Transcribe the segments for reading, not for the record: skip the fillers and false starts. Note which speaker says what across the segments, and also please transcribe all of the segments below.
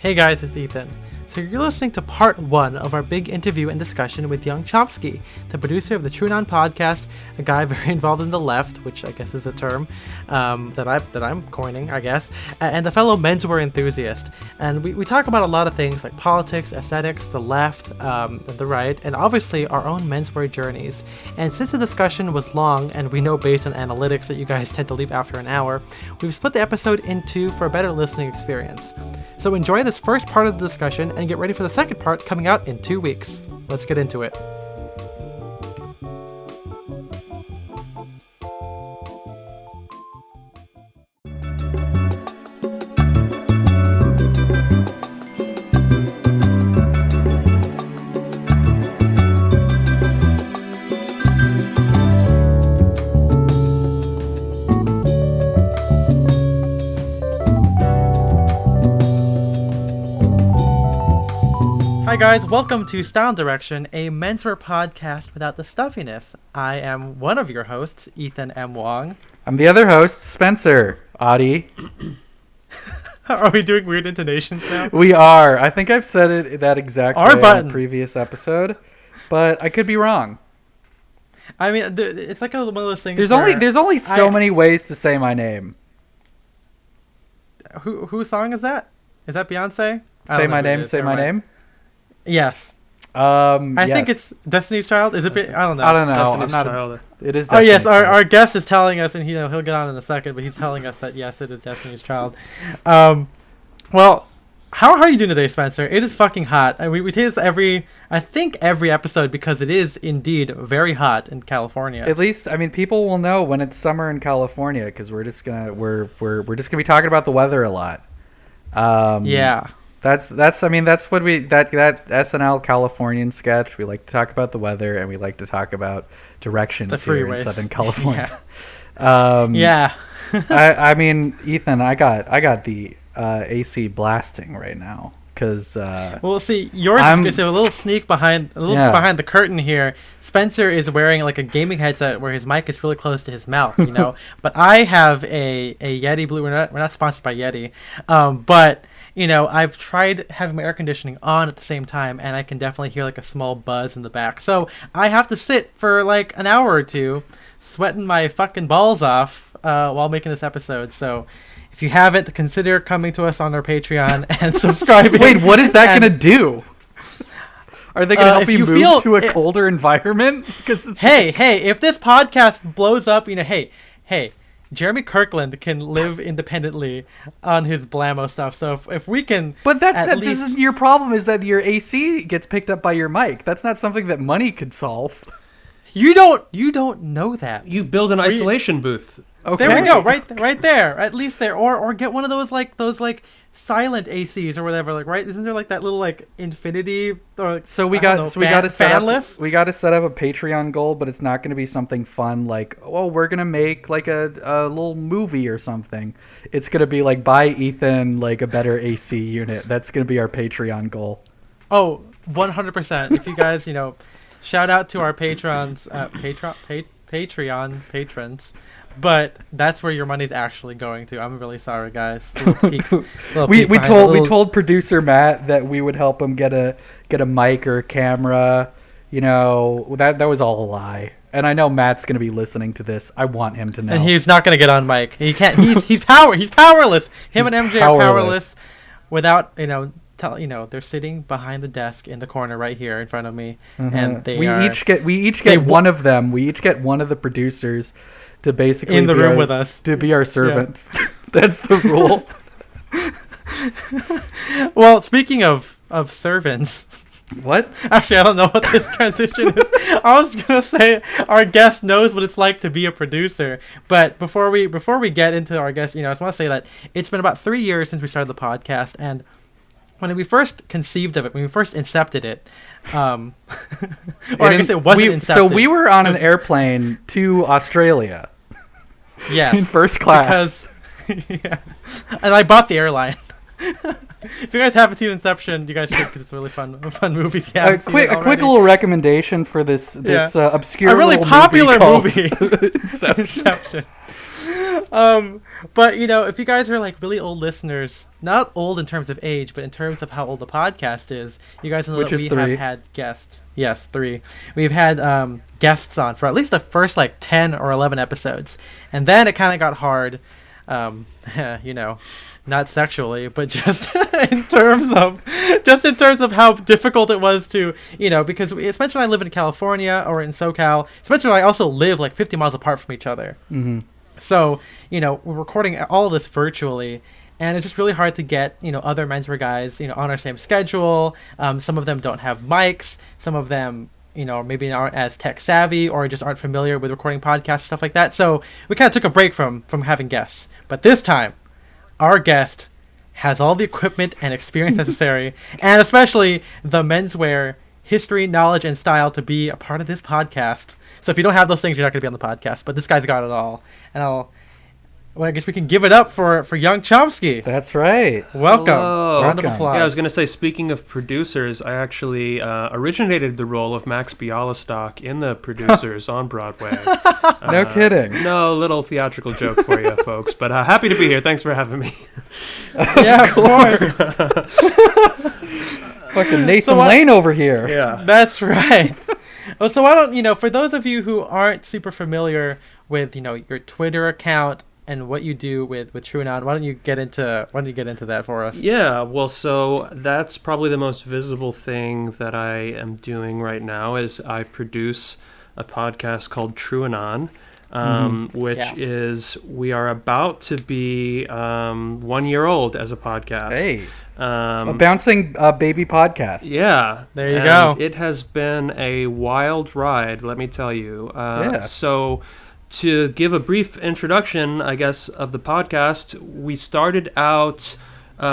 Speaker 1: Hey guys, it's Ethan. So you're listening to part 1 of our big interview and discussion with young Chomsky, the producer of the TrueNon podcast, a guy very involved in the left, which I guess is a term that I'm coining, I guess, and a fellow menswear enthusiast. And we talk about a lot of things like politics, aesthetics, the left, and the right, and obviously our own menswear journeys. And since the discussion was long, and we know based on analytics that you guys tend to leave after an hour, we've split the episode in two for a better listening experience. So enjoy this first part of the discussion and get ready for the second part coming out in 2 weeks. Let's get into it. Hi guys, welcome to Style Direction, a menswear podcast without the stuffiness. I am one of your hosts, Ethan M. Wong.
Speaker 2: I'm the other host, Spencer Audie.
Speaker 1: Are we doing weird intonations now?
Speaker 2: We are. I think I've said it that exact way
Speaker 1: button.
Speaker 2: in a previous episode, but I could be wrong.
Speaker 1: I mean, it's like one of those things.
Speaker 2: There's only so many ways to say my name.
Speaker 1: Whose song is that? Is that Beyonce?
Speaker 2: Say my name. Say my name.
Speaker 1: Yes. I think it's Destiny's Child. Is it? I don't know.
Speaker 2: I don't know.
Speaker 3: Destiny's Child.
Speaker 2: It is.
Speaker 1: Oh yes, our guest is telling us, and he'll get on in a second, but he's telling us that yes, it is Destiny's Child. Well, how are you doing today, Spencer? It is fucking hot, and we take this every episode because it is indeed very hot in California.
Speaker 2: At least, I mean, people will know when it's summer in California because we're just gonna be talking about the weather a lot.
Speaker 1: Yeah.
Speaker 2: That's what that SNL Californian sketch. We like to talk about the weather and we like to talk about directions here in Southern California.
Speaker 1: Yeah.
Speaker 2: I mean, Ethan, I got the AC blasting right now because
Speaker 1: well, see, yours is a little sneak behind the curtain here. Spencer is wearing like a gaming headset where his mic is really close to his mouth, you know. But I have a Yeti Blue. We're not sponsored by Yeti, but. You know, I've tried having my air conditioning on at the same time, and I can definitely hear like a small buzz in the back. So I have to sit for like an hour or two, sweating my fucking balls off while making this episode. So if you haven't, consider coming to us on our Patreon and subscribing.
Speaker 2: Wait, what is that going to do? Are they going to help you move to a colder environment?
Speaker 1: Hey, if this podcast blows up, you know, hey. Jeremy Kirkland can live independently on his blammo stuff. So if we can,
Speaker 2: but this is your problem is that your AC gets picked up by your mic. That's not something that money could solve.
Speaker 1: You don't know that.
Speaker 3: You build an isolation booth.
Speaker 1: Okay. There we go, right there. At least there, or get one of those silent ACs or whatever. Like, right? Isn't there like that little like infinity or
Speaker 2: we got to set up a Patreon goal, but it's not going to be something fun like we're going to make like a little movie or something. It's going to be like buy Ethan like a better AC unit. That's going to be our Patreon goal.
Speaker 1: Oh, 100%. If you guys, you know, shout out to our patrons, Patreon patrons. But that's where your money's actually going to. I'm really sorry, guys.
Speaker 2: We told producer Matt that we would help him get a mic or a camera. You know, that was all a lie. And I know Matt's going to be listening to this. I want him to know.
Speaker 1: And he's not going to get on mic. He can't. He's powerless. Him and MJ are powerless without, you know, they're sitting behind the desk in the corner right here in front of me, and we each get one of them. We each get one of the producers to basically in the room with us
Speaker 2: to be our servants. Yeah. That's the rule.
Speaker 1: Well, speaking of servants,
Speaker 2: what?
Speaker 1: Actually, I don't know what this transition is. I was gonna say our guest knows what it's like to be a producer, but before we get into our guest, you know, I just want to say that it's been about 3 years since we started the podcast, and when we first conceived of it, when we first incepted it, or I guess it wasn't incepted.
Speaker 2: So we were on an airplane to Australia.
Speaker 1: Yes.
Speaker 2: In first class.
Speaker 1: And I bought the airline. If you guys haven't seen Inception, you guys should, because it's a really fun movie. If you
Speaker 2: A
Speaker 1: haven't seen it
Speaker 2: quick
Speaker 1: already.
Speaker 2: little recommendation for this obscure,
Speaker 1: a really
Speaker 2: little
Speaker 1: popular
Speaker 2: movie.
Speaker 1: Inception. But if you guys are like really old listeners, not old in terms of age, but in terms of how old the podcast is, you guys know that we have had guests. Yes, 3. We've had guests on for at least the first like 10 or 11 episodes, and then it kind of got hard. Not sexually, but just in terms of how difficult it was to, because especially when I live in California or in SoCal, especially when I also live like 50 miles apart from each other.
Speaker 2: Mm-hmm.
Speaker 1: So, we're recording all of this virtually, and it's just really hard to get, other menswear guys, on our same schedule. Some of them don't have mics. Some of them, maybe aren't as tech savvy or just aren't familiar with recording podcasts, stuff like that. So we kind of took a break from having guests. But this time, our guest has all the equipment and experience necessary, and especially the menswear history, knowledge, and style to be a part of this podcast. So if you don't have those things, you're not going to be on the podcast. But this guy's got it all. And I guess we can give it up for young Chomsky.
Speaker 2: That's right.
Speaker 1: Welcome.
Speaker 3: Hello.
Speaker 1: Round of applause.
Speaker 3: Yeah, I was going to say, speaking of producers, I actually originated the role of Max Bialystock in The Producers on Broadway.
Speaker 2: No kidding.
Speaker 3: No, little theatrical joke for you folks, but happy to be here. Thanks for having me.
Speaker 1: Yeah, of course.
Speaker 2: Fucking Nathan Lane over here.
Speaker 3: Yeah.
Speaker 1: That's right. Well, so why don't, for those of you who aren't super familiar with, your Twitter account and what you do with TrueAnon, why don't you get into that for us?
Speaker 3: Yeah, well, so that's probably the most visible thing that I am doing right now is I produce a podcast called TrueAnon, which is, we are about to be 1 year old as a podcast.
Speaker 2: Hey, a bouncing baby podcast.
Speaker 3: Yeah.
Speaker 1: There you go.
Speaker 3: It has been a wild ride, let me tell you.
Speaker 2: Yeah.
Speaker 3: So to give a brief introduction, I guess, of the podcast, we started out...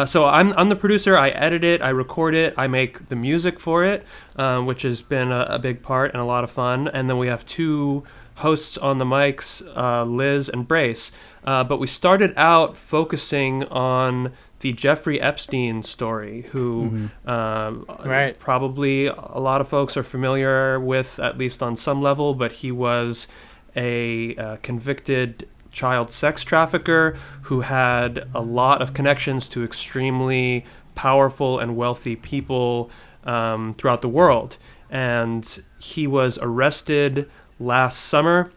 Speaker 3: so I'm the producer. I edit it, I record it, I make the music for it, which has been a big part and a lot of fun. And then we have 2 hosts on the mics, Liz and Brace. But we started out focusing on the Jeffrey Epstein story, who probably a lot of folks are familiar with, at least on some level, but he was a convicted child sex trafficker who had a lot of connections to extremely powerful and wealthy people throughout the world. And he was arrested last summer,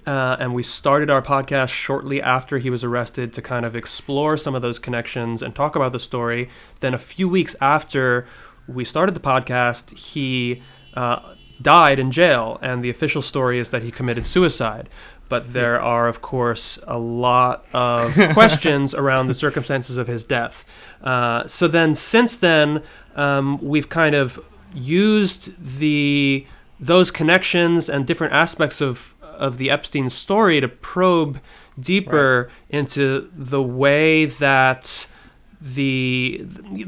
Speaker 3: and we started our podcast shortly after he was arrested to kind of explore some of those connections and talk about the story. Then a few weeks after we started the podcast, he died in jail, and the official story is that he committed suicide. But there are, of course, a lot of questions around the circumstances of his death. So then, since then, we've kind of used those connections and different aspects of the Epstein story to probe deeper into the way that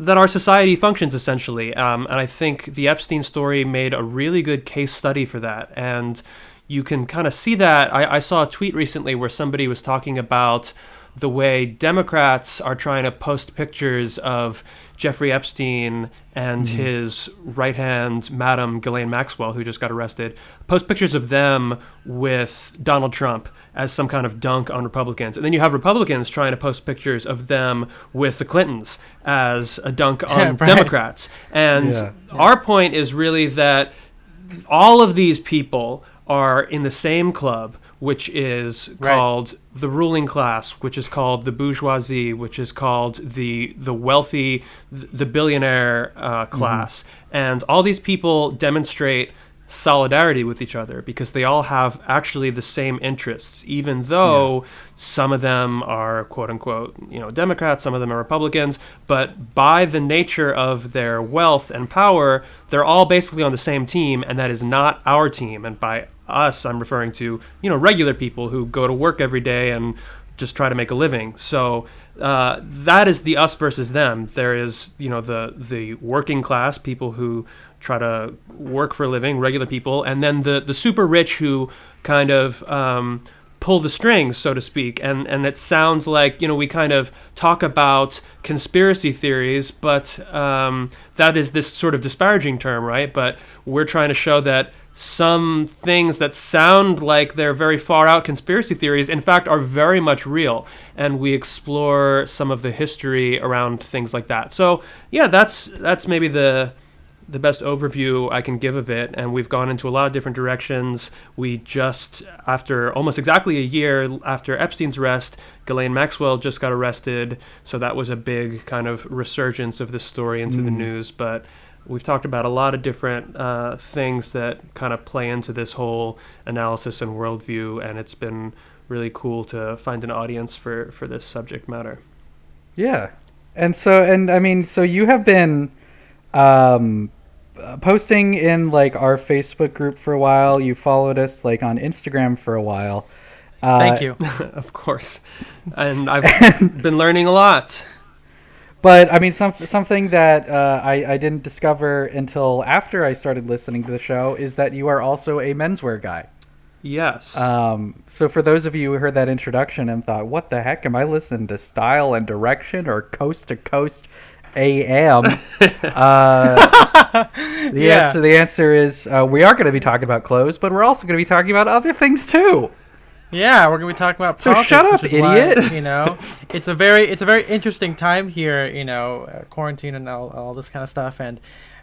Speaker 3: our society functions, essentially. And I think the Epstein story made a really good case study for that. And you can kind of see that. I saw a tweet recently where somebody was talking about the way Democrats are trying to post pictures of Jeffrey Epstein and his right-hand, Madam Ghislaine Maxwell, who just got arrested, post pictures of them with Donald Trump as some kind of dunk on Republicans. And then you have Republicans trying to post pictures of them with the Clintons as a dunk on Democrats. And our point is really that all of these people are in the same club, which is called the ruling class, which is called the bourgeoisie, which is called the wealthy, the billionaire class. And all these people demonstrate solidarity with each other because they all have actually the same interests, even though some of them are quote unquote, Democrats, some of them are Republicans, but by the nature of their wealth and power, they're all basically on the same team, and that is not our team. And by us, I'm referring to, regular people who go to work every day and just try to make a living. So that is the us versus them. There is, the working class, people who try to work for a living, regular people, and then the super rich who kind of pull the strings, so to speak. And it sounds like, we kind of talk about conspiracy theories, but that is this sort of disparaging term, right? But we're trying to show that some things that sound like they're very far out conspiracy theories, in fact, are very much real. And we explore some of the history around things like that. So, yeah, that's maybe the best overview I can give of it. And we've gone into a lot of different directions. We just, after almost exactly a year after Epstein's arrest, Ghislaine Maxwell just got arrested. So that was a big kind of resurgence of this story into the news. But we've talked about a lot of different things that kind of play into this whole analysis and worldview, and it's been really cool to find an audience for this subject matter.
Speaker 2: Yeah. So you have been posting in like our Facebook group for a while. You followed us like on Instagram for a while.
Speaker 1: Thank you.
Speaker 3: Of course. And I've been learning a lot.
Speaker 2: But I mean, something that I didn't discover until after I started listening to the show is that you are also a menswear guy.
Speaker 3: Yes.
Speaker 2: So for those of you who heard that introduction and thought, what the heck, am I listening to Style and Direction or Coast to Coast AM? The answer is we are going to be talking about clothes, but we're also going to be talking about other things too.
Speaker 1: Yeah, we're gonna be talking about
Speaker 2: so
Speaker 1: politics.
Speaker 2: Shut up, idiot!
Speaker 1: Why, it's a very interesting time here. Quarantine and all this kind of stuff. And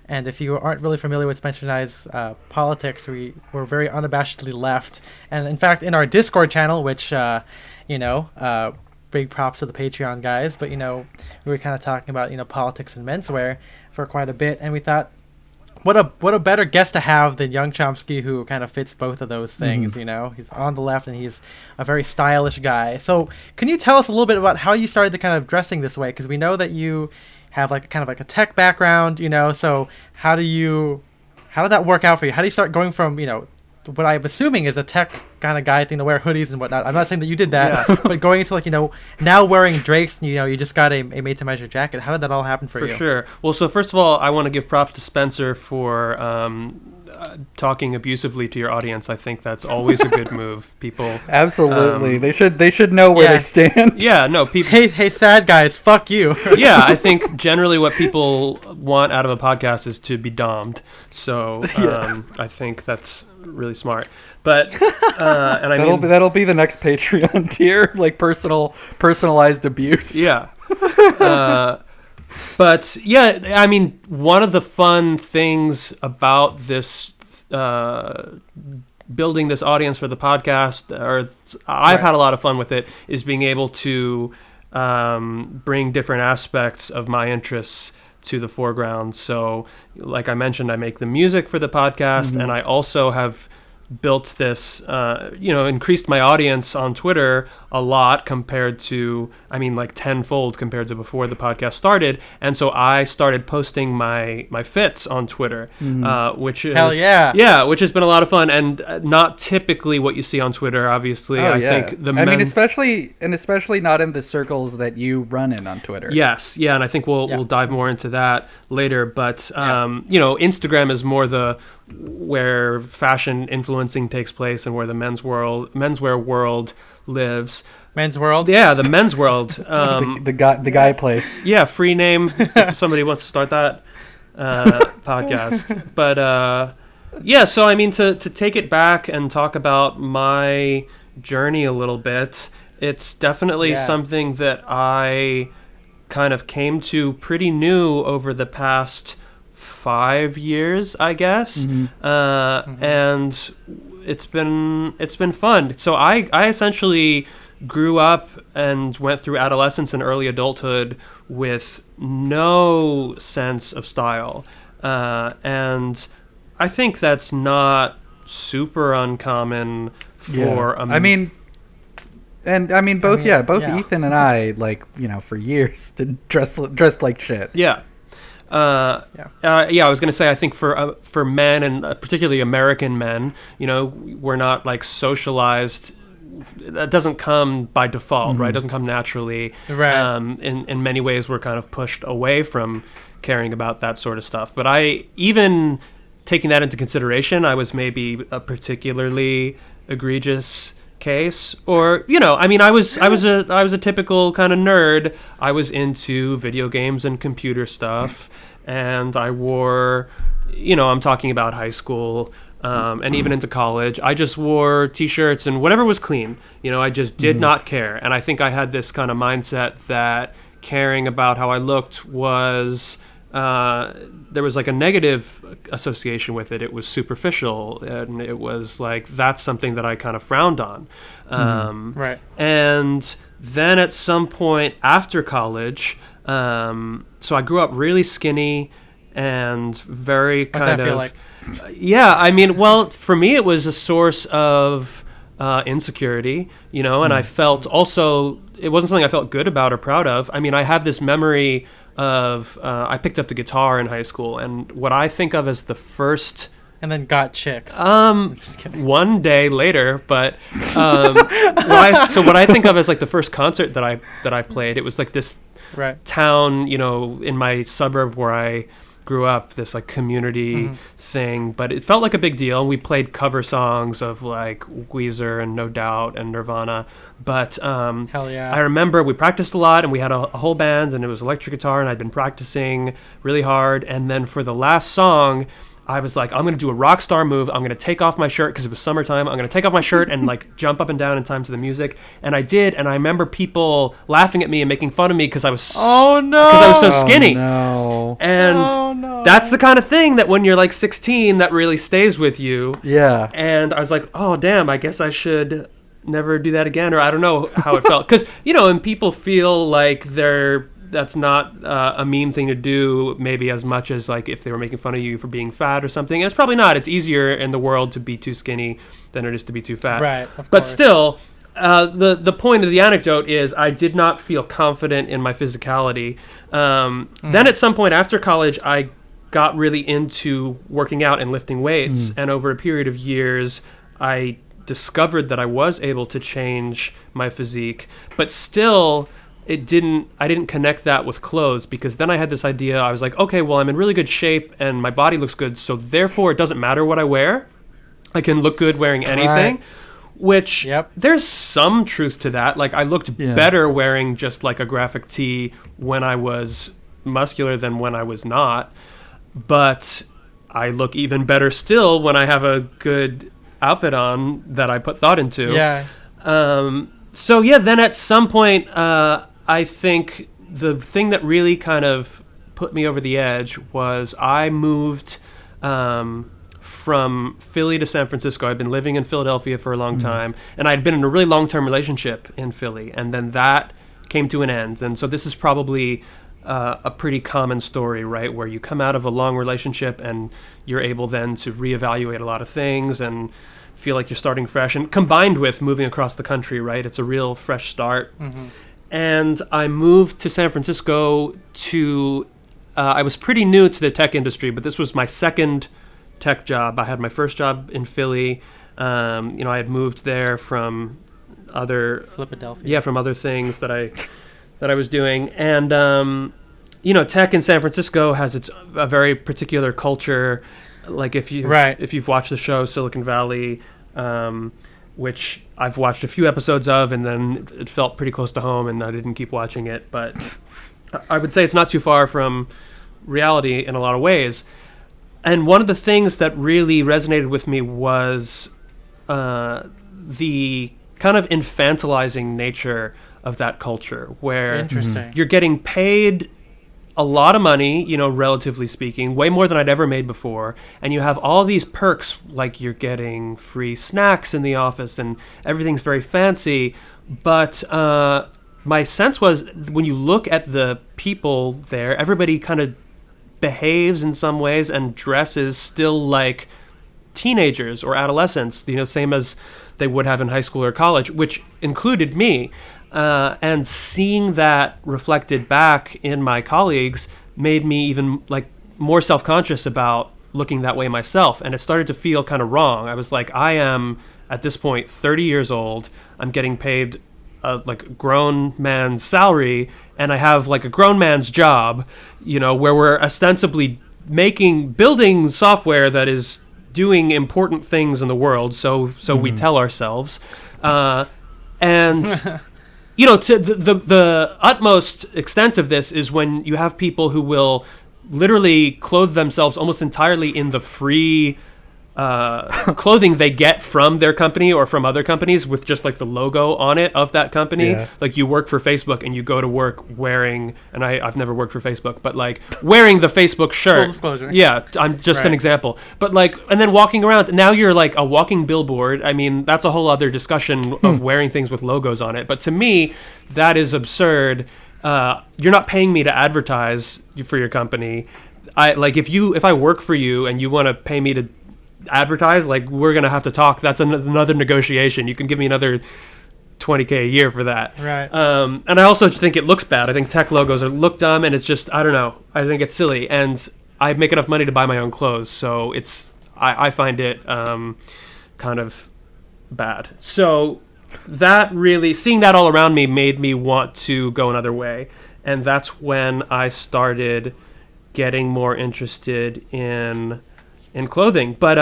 Speaker 1: if you aren't really familiar with Spencer and I's politics, we're very unabashedly left. And in fact, in our Discord channel, which big props to the Patreon guys, but we were kind of talking about politics and menswear for quite a bit, and we thought, what a better guest to have than young Chomsky, who kind of fits both of those things. He's on the left and he's a very stylish guy. So can you tell us a little bit about how you started to kind of dressing this way? Because we know that you have like kind of like a tech background, so how did that work out for you? How do you start going from what I'm assuming is a tech kind of guy thing to wear hoodies and whatnot? I'm not saying that you did that, but going into now wearing Drake's, you just got a made to measure jacket. How did that all happen for you?
Speaker 3: For sure. Well, so first of all, I want to give props to Spencer for talking abusively to your audience. I think that's always a good move. People
Speaker 2: absolutely they should know where they stand.
Speaker 3: Yeah, no, people.
Speaker 1: Hey, sad guys, fuck you.
Speaker 3: Yeah, I think generally what people want out of a podcast is to be dommed. So I think that's really smart. But and
Speaker 2: that'll be the next Patreon tier, like personalized abuse.
Speaker 3: Yeah. But yeah, I mean, one of the fun things about this building this audience for the podcast, or I've had a lot of fun with it, is being able to bring different aspects of my interests to the foreground. So like I mentioned, I make the music for the podcast, and I also have built this, increased my audience on Twitter a lot compared to, like tenfold compared to before the podcast started. And so I started posting my fits on Twitter, which is,
Speaker 1: hell yeah.
Speaker 3: Yeah, which has been a lot of fun and not typically what you see on Twitter, obviously.
Speaker 2: I think especially not in the circles that you run in on Twitter.
Speaker 3: Yes. Yeah. And I think we'll dive more into that later, but, Instagram is more where fashion influencing takes place and where the menswear world lives.
Speaker 1: Men's world?
Speaker 3: Yeah, the men's world.
Speaker 2: The guy place.
Speaker 3: Yeah, free name if somebody wants to start that podcast. But so to take it back and talk about my journey a little bit, it's definitely something that I kind of came to pretty new over the past 5 years, I guess. And it's been fun. So I essentially grew up and went through adolescence and early adulthood with no sense of style. And I think that's not super uncommon for
Speaker 2: both Ethan and I, for years did dress like shit.
Speaker 3: Yeah. I was going to say, I think for men, and particularly American men, we're not socialized. That doesn't come by default, right? It doesn't come naturally.
Speaker 1: Right.
Speaker 3: In many ways, we're kind of pushed away from caring about that sort of stuff. But even taking that into consideration, I was maybe a particularly egregious case. Or, you know, I mean, I was a typical kind of nerd. I was into video games and computer stuff, and I wore, you know, I'm talking about high school, and even into college. I just wore t-shirts and whatever was clean. You know, I just did not care. And I think I had this kind of mindset that caring about how I looked was, there was like a negative association with it. It was superficial, and it was like, that's something that I kind of frowned on.
Speaker 1: Right.
Speaker 3: And then at some point after college, so I grew up really skinny and very
Speaker 1: What's that feel like?
Speaker 3: Yeah, I mean, well, for me, it was a source of insecurity, you know, and I felt also, it wasn't something I felt good about or proud of. I mean, I have this memory of, I picked up the guitar in high school, and what I think of as the first...
Speaker 1: And then got chicks. Just kidding.
Speaker 3: One day later, but what I think of as like the first concert that I played, it was like this town, you know, in my suburb where I grew up, this like community thing, but it felt like a big deal. We played cover songs of like Weezer and No Doubt and Nirvana, but
Speaker 1: hell yeah.
Speaker 3: I remember we practiced a lot, and we had a whole band, and it was electric guitar, and I'd been practicing really hard, and then for the last song, I was like, I'm going to do a rock star move. I'm going to take off my shirt because it was summertime. I'm going to take off my shirt and like jump up and down in time to the music. And I did. And I remember people laughing at me and making fun of me because I was so skinny.
Speaker 2: No.
Speaker 3: And that's the kind of thing that when you're like 16, that really stays with you.
Speaker 2: Yeah.
Speaker 3: And I was like, oh, damn, I guess I should never do that again. Or I don't know how it felt. Because, you know, and people feel like that's not a mean thing to do, maybe as much as like if they were making fun of you for being fat or something. And it's probably not. It's easier in the world to be too skinny than it is to be too fat.
Speaker 1: Right, of
Speaker 3: but
Speaker 1: course.
Speaker 3: still, the point of the anecdote is I did not feel confident in my physicality. Then at some point after college, I got really into working out and lifting weights. And over a period of years, I discovered that I was able to change my physique, but still... I didn't connect that with clothes, because then I had this idea. I was like, okay, well, I'm in really good shape and my body looks good, so therefore it doesn't matter what I wear. I can look good wearing anything, which there's some truth to that. Like I looked better wearing just like a graphic tee when I was muscular than when I was not, but I look even better still when I have a good outfit on that I put thought into.
Speaker 1: Yeah.
Speaker 3: So yeah, then at some point, I think the thing that really kind of put me over the edge was I moved from Philly to San Francisco. I'd been living in Philadelphia for a long time, and I'd been in a really long-term relationship in Philly, and then that came to an end. And so this is probably a pretty common story, right, where you come out of a long relationship and you're able then to reevaluate a lot of things and feel like you're starting fresh, and combined with moving across the country, right? It's a real fresh start. And I moved to San Francisco to, I was pretty new to the tech industry, but this was my second tech job. I had my first job in Philly. You know, I had moved there from
Speaker 1: Philadelphia.
Speaker 3: Yeah, from other things that I was doing. And, you know, tech in San Francisco has a very particular culture. Like if you've watched the show Silicon Valley, which I've watched a few episodes of, and then it felt pretty close to home, and I didn't keep watching it. But I would say it's not too far from reality in a lot of ways. And one of the things that really resonated with me was the kind of infantilizing nature of that culture, where you're getting paid a lot of money, you know, relatively speaking, way more than I'd ever made before. And you have all these perks, like you're getting free snacks in the office and everything's very fancy. But my sense was when you look at the people there, everybody kind of behaves in some ways and dresses still like teenagers or adolescents, you know, same as they would have in high school or college, which included me. And seeing that reflected back in my colleagues made me even like more self-conscious about looking that way myself. And it started to feel kind of wrong. I was like, I am at this point 30 years old. I'm getting paid like a grown man's salary, and I have like a grown man's job, you know, where we're ostensibly building software that is doing important things in the world, so we tell ourselves. And you know, to the utmost extent of this is when you have people who will literally clothe themselves almost entirely in the free clothing they get from their company or from other companies with just like the logo on it of that company. Yeah. Like you work for Facebook and you go to work wearing, and I've never worked for Facebook, but like wearing the Facebook shirt.
Speaker 1: Full disclosure.
Speaker 3: Yeah, I'm just an example. But like, and then walking around, now you're like a walking billboard. I mean, that's a whole other discussion of wearing things with logos on it. But to me, that is absurd. You're not paying me to advertise for your company. If I work for you and you want to pay me to advertise, like we're gonna have to talk. That's another negotiation. You can give me another $20K a year for that.
Speaker 1: Right.
Speaker 3: And I also think it looks bad. I think tech logos look dumb, and it's just, I don't know. I think it's silly, and I make enough money to buy my own clothes, so I find it kind of bad. So that really, seeing that all around me made me want to go another way, and that's when I started getting more interested in clothing. But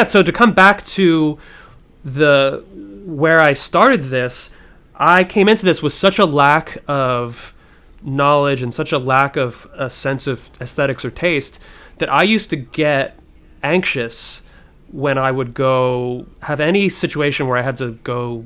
Speaker 3: so to come back to where I started this, I came into this with such a lack of knowledge and such a lack of a sense of aesthetics or taste that I used to get anxious when I would go have any situation where I had to go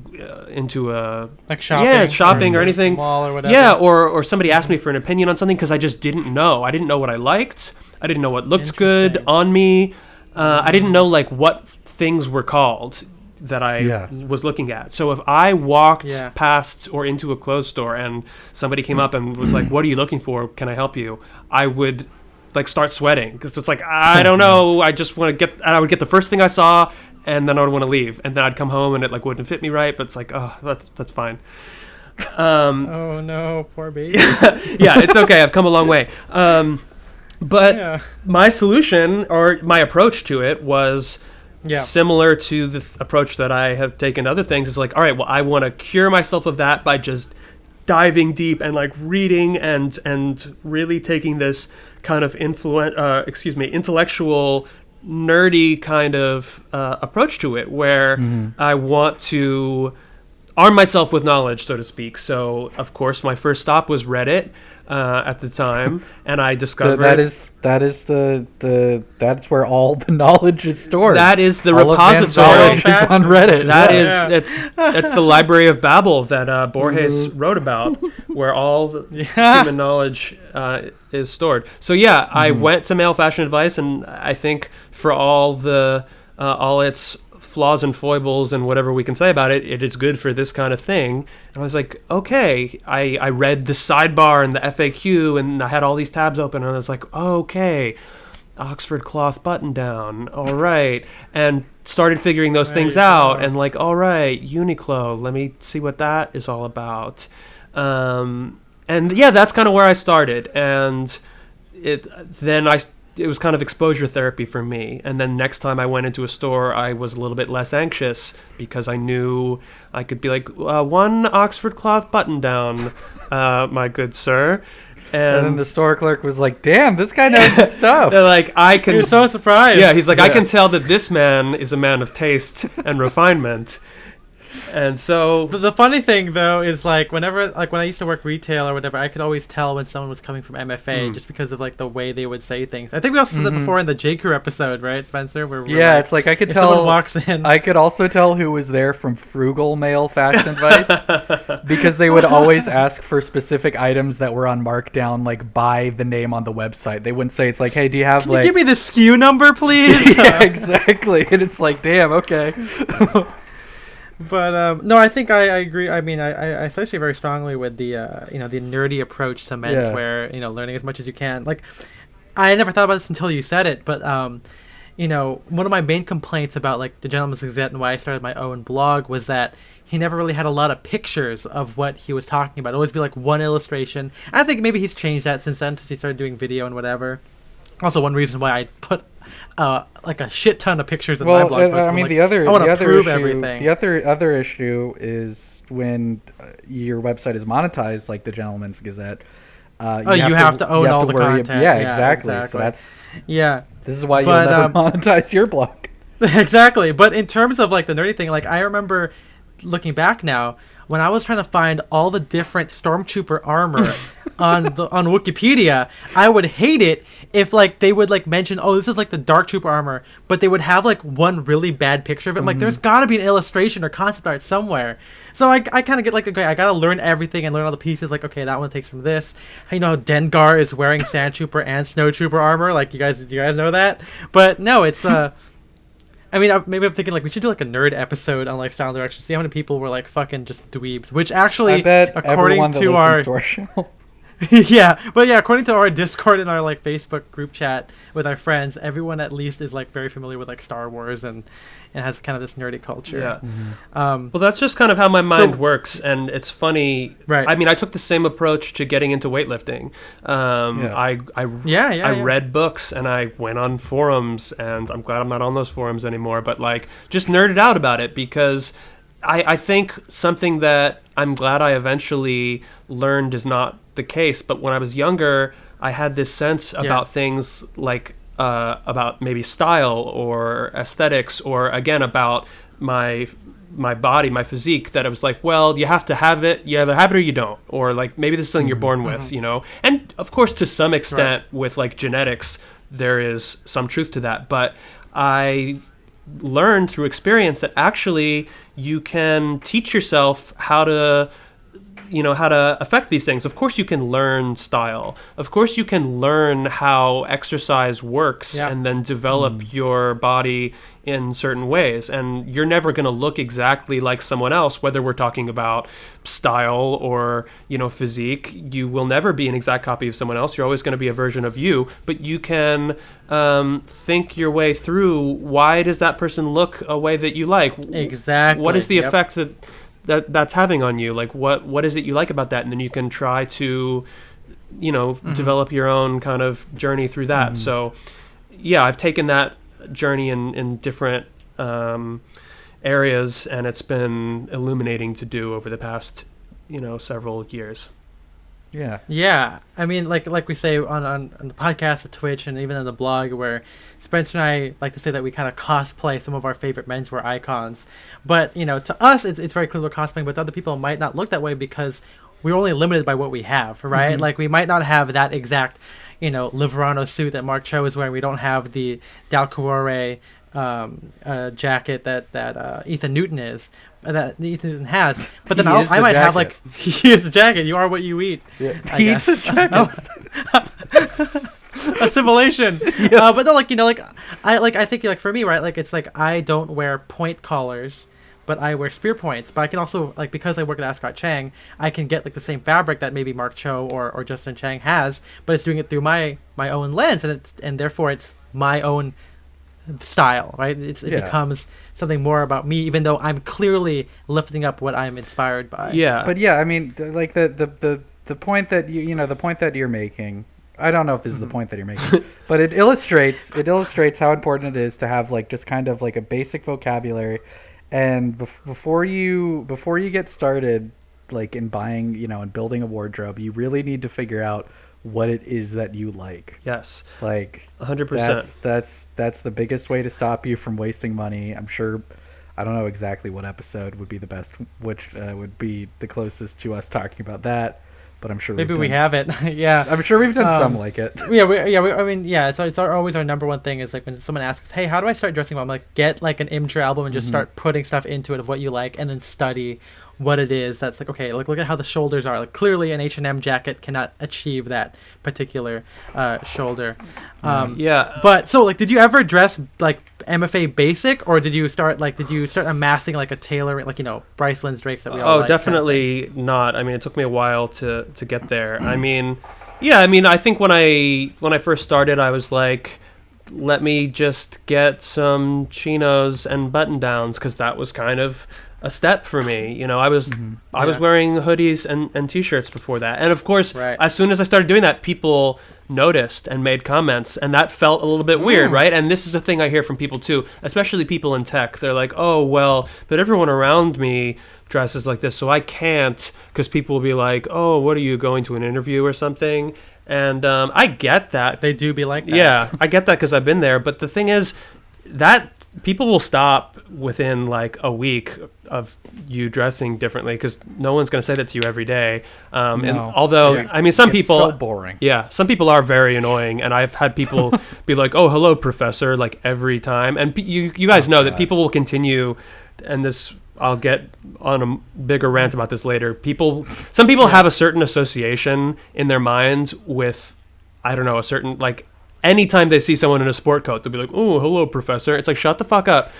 Speaker 3: into a
Speaker 1: like shopping
Speaker 3: or anything,
Speaker 1: mall or whatever.
Speaker 3: Yeah, or somebody asked me for an opinion on something because I just didn't know. I didn't know what I liked. I didn't know what looked good on me. I didn't know like what things were called that I was looking at. So if I walked past or into a clothes store and somebody came up and was like, "What are you looking for? Can I help you?" I would like start sweating because it's like, I don't know. I just want to get. And I would get the first thing I saw, and then I would want to leave. And then I'd come home and it like wouldn't fit me right. But it's like, oh, that's fine.
Speaker 1: Oh no, poor baby.
Speaker 3: Yeah, it's okay. I've come a long way. But my solution or my approach to it was similar to the approach that I have taken to other things. It's like, all right, well, I want to cure myself of that by just diving deep and like reading and really taking this kind of intellectual, nerdy kind of approach to it, where I want to arm myself with knowledge, so to speak. So, of course, my first stop was Reddit at the time, and I discovered
Speaker 2: that's where all the knowledge is stored.
Speaker 3: That is the
Speaker 2: all
Speaker 3: repository
Speaker 2: is on Reddit.
Speaker 3: It's the Library of Babel that Borges wrote about, where all the human knowledge is stored. So I went to Male Fashion Advice, and I think for all its flaws and foibles and whatever we can say about it, it is good for this kind of thing. And I was like, okay, I read the sidebar and the FAQ, and I had all these tabs open, and I was like, okay, Oxford cloth button down, all right, and started figuring those things out, and like, all right, Uniqlo, let me see what that is all about. And that's kind of where I started, and it was kind of exposure therapy for me. And then next time I went into a store, I was a little bit less anxious because I knew I could be like, one Oxford cloth button down, my good sir.
Speaker 2: And then the store clerk was like, damn, this guy knows his stuff.
Speaker 3: They're like, you're
Speaker 1: so surprised.
Speaker 3: Yeah, he's like, I can tell that this man is a man of taste and refinement. And so
Speaker 1: the funny thing though is like when I used to work retail or whatever, I could always tell when someone was coming from MFA just because of like the way they would say things. I think we also said that before in the J. Crew episode, right, Spencer? Where
Speaker 2: it's like I could tell
Speaker 1: someone walks in.
Speaker 2: I could also tell who was there from Frugal Male Fashion Advice because they would always ask for specific items that were on markdown, like by the name on the website. They wouldn't say, it's like, hey, do you have
Speaker 1: Can you give me the SKU number, please?
Speaker 2: Yeah, exactly. And it's like, damn, okay.
Speaker 1: But no, I think I agree. I mean, I associate very strongly with the the nerdy approach to menswear. Learning as much as you can. Like, I never thought about this until you said it, but one of my main complaints about like the Gentleman's Gazette and why I started my own blog was that he never really had a lot of pictures of what he was talking about. It'd always be like one illustration. I think maybe he's changed that since then, since he started doing video and whatever. Also, one reason why I put like a shit ton of pictures in my blog post.
Speaker 2: I mean,
Speaker 1: like, I want to prove everything.
Speaker 2: The other issue is when your website is monetized, like the Gentleman's Gazette.
Speaker 1: You have to own all the content.
Speaker 2: Yeah, exactly. So that's
Speaker 1: this is why
Speaker 2: you'll never monetize your blog.
Speaker 1: Exactly. But in terms of like the nerdy thing, like I remember looking back now when I was trying to find all the different stormtrooper armor on Wikipedia, I would hate it if like they would like mention, oh, this is like the dark trooper armor, but they would have like one really bad picture of it. Like there's got to be an illustration or concept art somewhere. So I kind of get like, okay, I got to learn everything and learn all the pieces. Like, okay, that one takes from this. You know, Dengar is wearing sand trooper and snow trooper armor. Like, do you guys know that? But no, it's I mean, maybe I'm thinking like we should do like a nerd episode on like style and direction. See how many people were like fucking just dweebs. Which actually,
Speaker 2: I bet
Speaker 1: according to our
Speaker 2: show.
Speaker 1: yeah, but yeah, according to our Discord and our like Facebook group chat with our friends, everyone at least is like very familiar with like Star Wars and has kind of this nerdy culture.
Speaker 3: Yeah.
Speaker 1: Mm-hmm.
Speaker 3: Well, that's just kind of how my mind works, and it's funny.
Speaker 1: Right.
Speaker 3: I mean, I took the same approach to getting into weightlifting. I read books and I went on forums, and I'm glad I'm not on those forums anymore. But like, just nerded out about it because I think something that I'm glad I eventually learned is not the case. But when I was younger, I had this sense about things like about maybe style or aesthetics, or again about my body, my physique, that I was like, well, you have to have it. You either have it or you don't, or like maybe this is something you're born with, you know. And of course, to some extent, with like genetics, there is some truth to that. But I learned through experience that actually you can teach yourself how to affect these things. Of course you can learn style. Of course you can learn how exercise works and then develop your body in certain ways. And you're never going to look exactly like someone else, whether we're talking about style or, you know, physique. You will never be an exact copy of someone else. You're always going to be a version of you, but you can think your way through, why does that person look a way that you like?
Speaker 1: Exactly.
Speaker 3: What is the effect that's having on you? Like what is it you like about that? And then you can try to, you know, develop your own kind of journey through that. So yeah, I've taken that journey in different areas, and it's been illuminating to do over the past, you know, several years.
Speaker 1: Yeah. I mean, like we say on the podcast, at Twitch, and even on the blog, where Spencer and I like to say that we kind of cosplay some of our favorite menswear icons. But, you know, to us, it's very clear we're cosplaying, but to other people it might not look that way because we're only limited by what we have, right? Like, we might not have that exact, you know, Liverano suit that Mark Cho is wearing. We don't have the Dalcuore jacket that Ethan Newton is. That Ethan has, but then I might have like he is the jacket. You are what you eat.
Speaker 2: Yeah.
Speaker 1: I guess. Assimilation. But no, like, you know, like I think like for me, right, like it's like I don't wear point collars, but I wear spear points. But I can also, like, because I work at Ascot Chang, I can get like the same fabric that maybe Mark Cho or Justin Chang has, but it's doing it through my own lens, and therefore it's my own style, right? It becomes something more about me, even though I'm clearly lifting up what I'm inspired by.
Speaker 2: But yeah, I mean, like the point that the point that you're making, I don't know if this is the point that you're making, but it illustrates how important it is to have like just kind of like a basic vocabulary, and before you get started like in buying, you know, and building a wardrobe, you really need to figure out what it is that you like.
Speaker 3: Yes.
Speaker 2: Like
Speaker 3: 100%.
Speaker 2: That's the biggest way to stop you from wasting money. I'm sure, I don't know exactly what episode would be the best, which would be the closest to us talking about that, but I'm sure
Speaker 1: we have it. Yeah.
Speaker 2: I'm sure we've done some like it.
Speaker 1: It's always our number one thing is like when someone asks, hey, how do I start dressing well? I'm like, get like an Imgur album and just start putting stuff into it of what you like, and then study what it is that's like, okay, look at how the shoulders are. Like, clearly an H&M jacket cannot achieve that particular shoulder. But so like, did you ever dress like MFA basic, or did you start amassing like a tailor, like, you know, Bryce Lynn's drapes that we all like?
Speaker 3: Definitely not. I mean, it took me a while to get there. I mean, I think when I first started, I was like, let me just get some chinos and button downs, because that was kind of a step for me. You know, I was wearing hoodies and t-shirts before that, and of course, as soon as I started doing that, people noticed and made comments, and that felt a little bit weird, right? And this is a thing I hear from people too, especially people in tech. They're like, oh well, but everyone around me dresses like this, so I can't, because people will be like, oh, what are you, going to an interview or something? And I get that.
Speaker 1: They do be like that.
Speaker 3: Yeah, I get that because I've been there. But the thing is, that people will stop within like a week of you dressing differently because no one's going to say that to you every day. And although, I mean, some people,
Speaker 2: so boring.
Speaker 3: Yeah, some people are very annoying, and I've had people be like, "Oh, hello, professor," like every time. And you guys know that people will continue, and this. I'll get on a bigger rant about this later. Some people have a certain association in their minds with, I don't know, a certain, like, anytime they see someone in a sport coat, they'll be like, "Oh, hello, professor." It's like, shut the fuck up.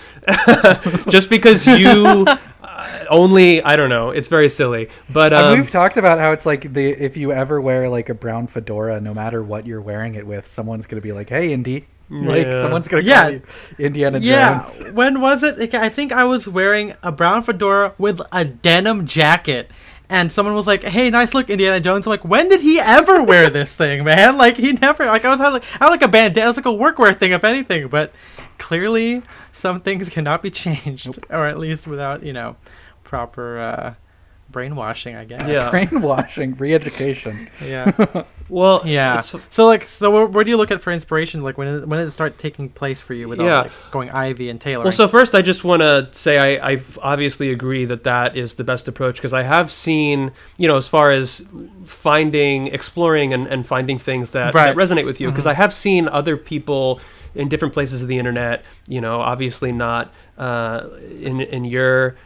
Speaker 3: Just because you I don't know. It's very silly. But
Speaker 2: we've talked about how it's like if you ever wear like a brown fedora, no matter what you're wearing it with, someone's going to be like, "Hey, Indy." Like someone's gonna call you Indiana Jones.
Speaker 1: Yeah, when was it? I think I was wearing a brown fedora with a denim jacket, and someone was like, "Hey, nice look, Indiana Jones." I'm like, when did he ever wear this thing, man? Like he never. Like I had like a bandana. It was like a workwear thing, if anything. But clearly, some things cannot be changed, or at least without proper brainwashing, I guess.
Speaker 3: Yeah.
Speaker 2: Brainwashing, re-education.
Speaker 1: Yeah.
Speaker 3: Well,
Speaker 1: yeah. So where do you look at for inspiration? Like when did it start taking place for you with all like going Ivy and tailoring?
Speaker 3: Well, so first I just want to say I obviously agree that is the best approach because I have seen, as far as exploring and finding things that resonate with you, because I have seen other people in different places of the internet, obviously not in your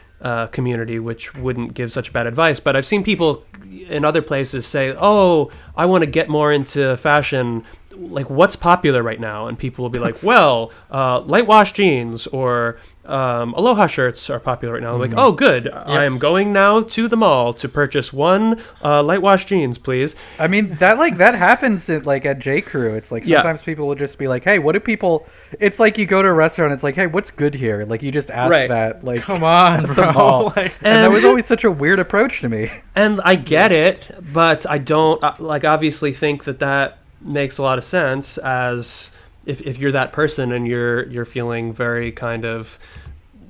Speaker 3: community, which wouldn't give such bad advice, but I've seen people in other places say, "Oh, I want to get more into fashion. Like, what's popular right now?" And people will be like, "Well, light wash jeans or Aloha shirts are popular right now." I'm like, "Oh, good. I am going now to the mall to purchase one light wash jeans, please."
Speaker 2: I mean, that happens at J. Crew. It's like sometimes people will just be like, "Hey, what do people?" It's like you go to a restaurant. It's like, "Hey, what's good here?" Like you just ask that. Like,
Speaker 1: come on, bro.
Speaker 2: And that was always such a weird approach to me.
Speaker 3: And I get it, but I don't obviously think that makes a lot of sense as. If you're that person and you're feeling very kind of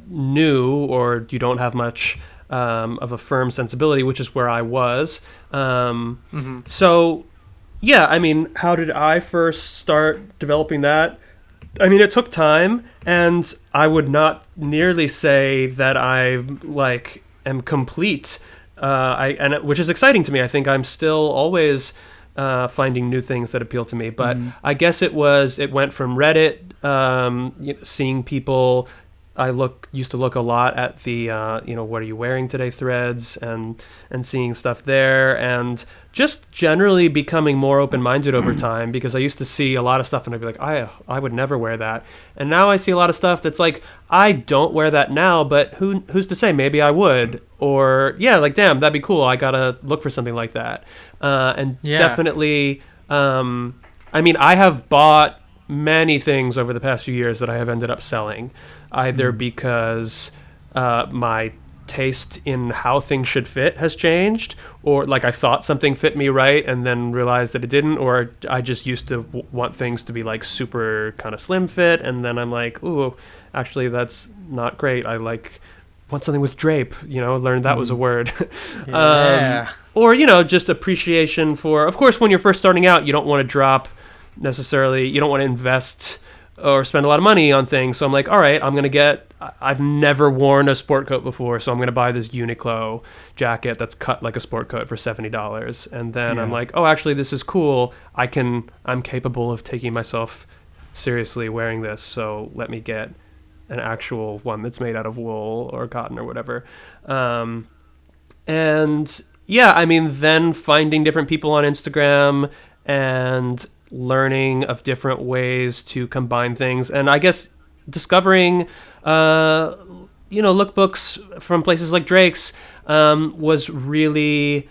Speaker 3: new or you don't have much of a firm sensibility, which is where I was. So, yeah, I mean, how did I first start developing that? I mean, it took time, and I would not nearly say that I am complete, which is exciting to me. I think I'm still always finding new things that appeal to me, but I guess it went from Reddit, seeing people. I used to look a lot at the what are you wearing today threads and seeing stuff there, and just generally becoming more open-minded over time, because I used to see a lot of stuff and I'd be like, I would never wear that, and now I see a lot of stuff that's like, I don't wear that now, but who's to say, maybe I would, or damn, that'd be cool, I gotta look for something like that. Definitely, I mean, I have bought many things over the past few years that I have ended up selling, either because my taste in how things should fit has changed, or like I thought something fit me right and then realized that it didn't, or I just used to want things to be like super kind of slim fit, and then I'm like, ooh, actually that's not great, I want something with drape, learned that was a word. Or just appreciation for, of course, when you're first starting out, you don't want to drop necessarily, you don't want to invest or spend a lot of money on things. So I'm like, all right, I've never worn a sport coat before, so I'm going to buy this Uniqlo jacket that's cut like a sport coat for $70. And then I'm like, oh, actually, this is cool. I'm capable of taking myself seriously wearing this, so let me get an actual one that's made out of wool or cotton or whatever. And yeah, I mean, then finding different people on Instagram and learning of different ways to combine things, and I guess discovering lookbooks from places like Drake's was really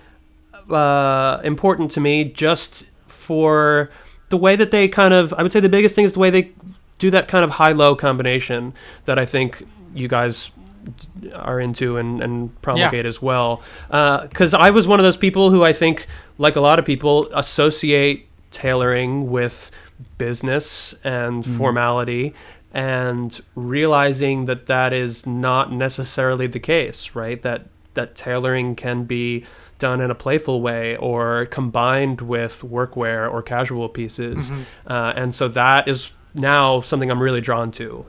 Speaker 3: important to me, just for the way that they I would say the biggest thing is the way they do that kind of high-low combination that I think you guys are into and promulgate as well, because I was one of those people who I think, like a lot of people, associate tailoring with business and formality, and realizing that is not necessarily the case, right? That tailoring can be done in a playful way or combined with workwear or casual pieces. And so that is now something I'm really drawn to.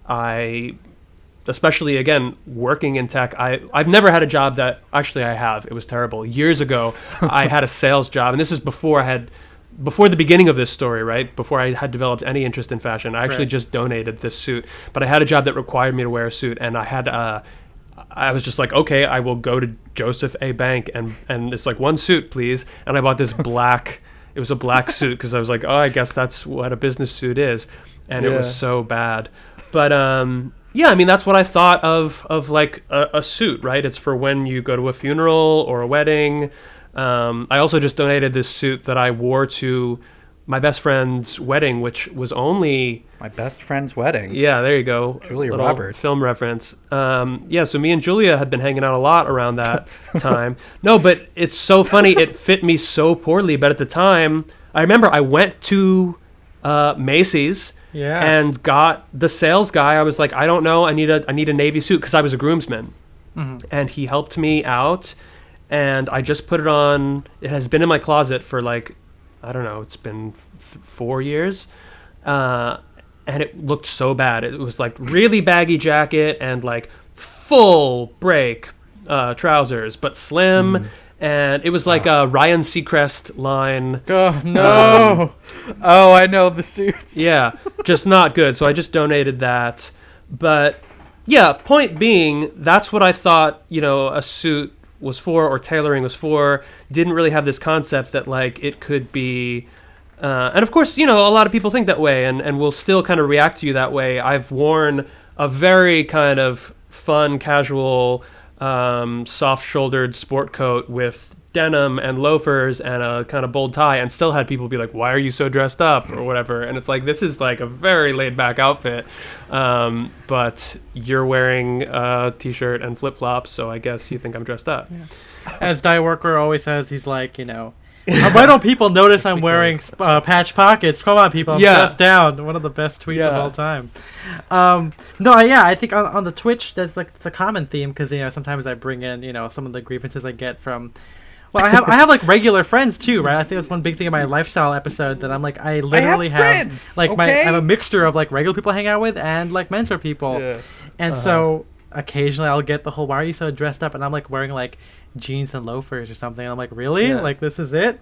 Speaker 3: especially again working in tech, I've never had a job that actually I have. It was terrible. Years ago, I had a sales job, and this is before the beginning of this story, right? Before I had developed any interest in fashion. I actually just donated this suit, but I had a job that required me to wear a suit, and I was just like, okay, I will go to Joseph A. Bank and it's like, one suit, please. And I bought this black. It was a black suit because I was like, oh, I guess that's what a business suit is, and it was so bad. But yeah, I mean, that's what I thought of like a suit, right? It's for when you go to a funeral or a wedding. I also just donated this suit that I wore to my best friend's wedding, which was only...
Speaker 2: My best friend's wedding?
Speaker 3: Yeah, there you go.
Speaker 2: Julia Roberts.
Speaker 3: Film reference. Yeah, so me and Julia had been hanging out a lot around that time. No, but it's so funny. It fit me so poorly. But at the time, I remember I went to Macy's and got the sales guy. I was like, I don't know. I need a navy suit because I was a groomsman. Mm-hmm. And he helped me out. And I just put it on. It has been in my closet for like, I don't know, it's been 4 years. And it looked so bad. It was like really baggy jacket and like full break trousers, but slim. And it was like a Ryan Seacrest line.
Speaker 1: Oh, no.
Speaker 2: Oh, I know the suits.
Speaker 3: Yeah, just not good. So I just donated that. But yeah, point being, that's what I thought, a suit was for, or tailoring was for. Didn't really have this concept that like it could be and of course a lot of people think that way and will still kind of react to you that way. I've worn a very kind of fun, casual, soft-shouldered sport coat with denim and loafers and a kind of bold tie, and still had people be like, why are you so dressed up, or whatever. And it's like, this is like a very laid-back outfit, but you're wearing a t-shirt and flip-flops, so I guess you think I'm dressed up.
Speaker 1: As Die Worker always says, he's like, why don't people notice I'm wearing patch pockets? Come on, people, I'm dressed down. One of the best tweets of all time. I think on the Twitch, it's a common theme, because sometimes I bring in some of the grievances I get from... Well, I have like regular friends too, right? I think that's one big thing in my lifestyle episode, that I'm like, I literally have like I have a mixture of like regular people I hang out with and like Menswear people, and so occasionally I'll get the whole, why are you so dressed up? And I'm like wearing like jeans and loafers or something. And I'm like, really? Like, this is it?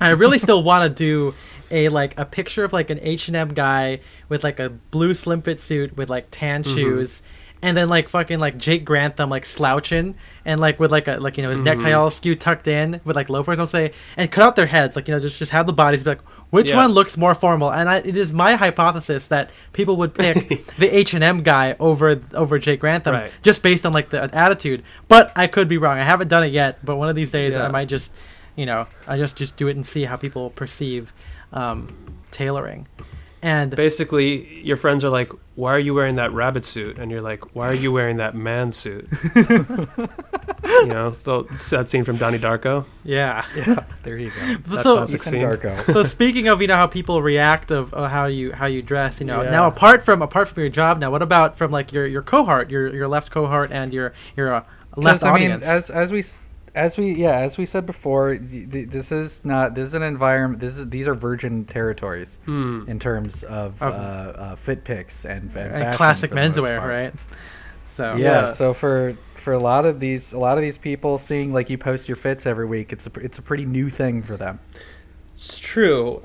Speaker 1: I really still want to do a picture of like an H&M guy with like a blue slim fit suit with like tan shoes. And then like fucking like Jake Grantham like slouching and like with like his necktie all askew tucked in with like loafers, I'll say, and cut out their heads, like just have the bodies be like, which one looks more formal? And it is my hypothesis that people would pick the H&M guy over Jake Grantham, just based on like the attitude. But I could be wrong. I haven't done it yet, but one of these days I might just I just do it and see how people perceive tailoring. And
Speaker 3: basically, your friends are like, why are you wearing that rabbit suit? And you're like, why are you wearing that man suit? That scene from Donnie Darko.
Speaker 1: Yeah.
Speaker 2: There you go.
Speaker 1: So
Speaker 2: Darko.
Speaker 1: So speaking of how people react of how you dress, now apart from your job, now what about from like your cohort, your left cohort and your left audience?
Speaker 2: As we said before, this is an environment. These are virgin territories in terms of fit pics and
Speaker 1: classic menswear, right? So
Speaker 2: so for a lot of these people, seeing like you post your fits every week, it's a pretty new thing for them.
Speaker 3: It's true.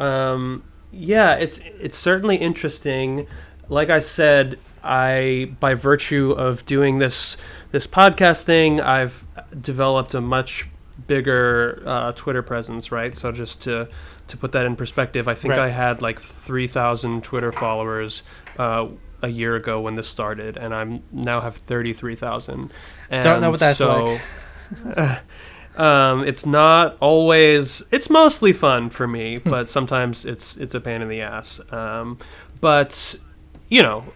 Speaker 3: It's certainly interesting. Like I said, by virtue of doing this podcast thing, I've developed a much bigger Twitter presence, right? So just to put that in perspective, I think I had like 3,000 Twitter followers a year ago when this started, and I now have 33,000.
Speaker 1: Don't know what that's like.
Speaker 3: It's not always. It's mostly fun for me, but sometimes it's a pain in the ass. But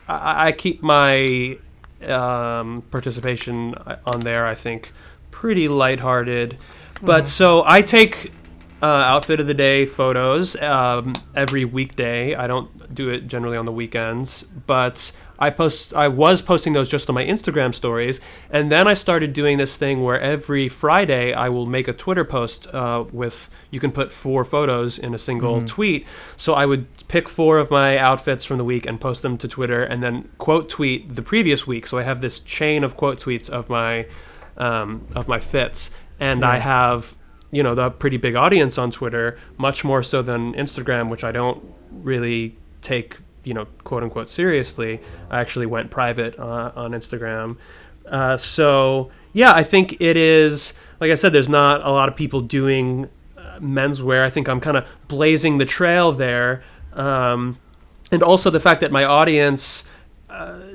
Speaker 3: I keep my participation on there, I think, pretty lighthearted. But so I take outfit of the day photos every weekday. I don't do it generally on the weekends, but I was posting those just on my Instagram stories, and then I started doing this thing where every Friday I will make a Twitter post with, you can put 4 photos in a single tweet. So I would pick 4 of my outfits from the week and post them to Twitter, and then quote tweet the previous week. So I have this chain of quote tweets of my fits, and I have, you know, the pretty big audience on Twitter, much more so than Instagram, which I don't really take, you know, quote unquote seriously. I actually went private on Instagram. So yeah, I think it is, like I said, there's not a lot of people doing menswear. I think I'm kind of blazing the trail there. And also the fact that my audience,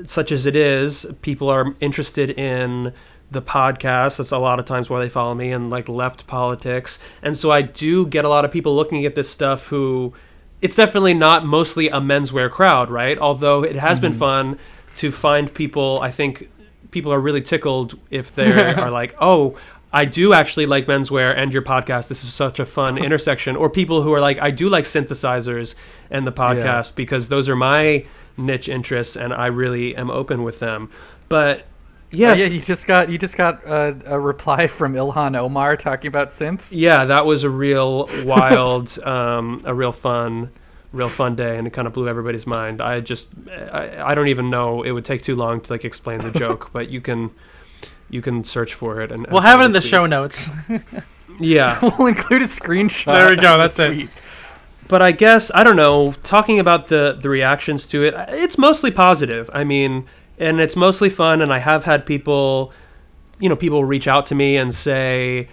Speaker 3: such as it is, people are interested in the podcast. That's a lot of times why they follow me, and like left politics. And so I do get a lot of people looking at this stuff who, it's definitely not mostly a menswear crowd, right? Although it has been fun to find people. I think people are really tickled if they are like, oh, I do actually like menswear and your podcast. This is such a fun intersection. Or people who are like, I do like synthesizers and the podcast because those are my niche interests and I really am open with them. But yes.
Speaker 2: You just got a reply from Ilhan Omar talking about synths.
Speaker 3: Yeah, that was a real wild, a real fun day, and it kind of blew everybody's mind. I don't even know. It would take too long to like explain the joke, but you can search for it, and
Speaker 1: we'll have it in the show notes.
Speaker 3: Yeah,
Speaker 2: we'll include a screenshot.
Speaker 1: There we go. That's it.
Speaker 3: But I guess, I don't know, talking about the reactions to it, it's mostly positive. I mean, and it's mostly fun, and I have had people reach out to me and say,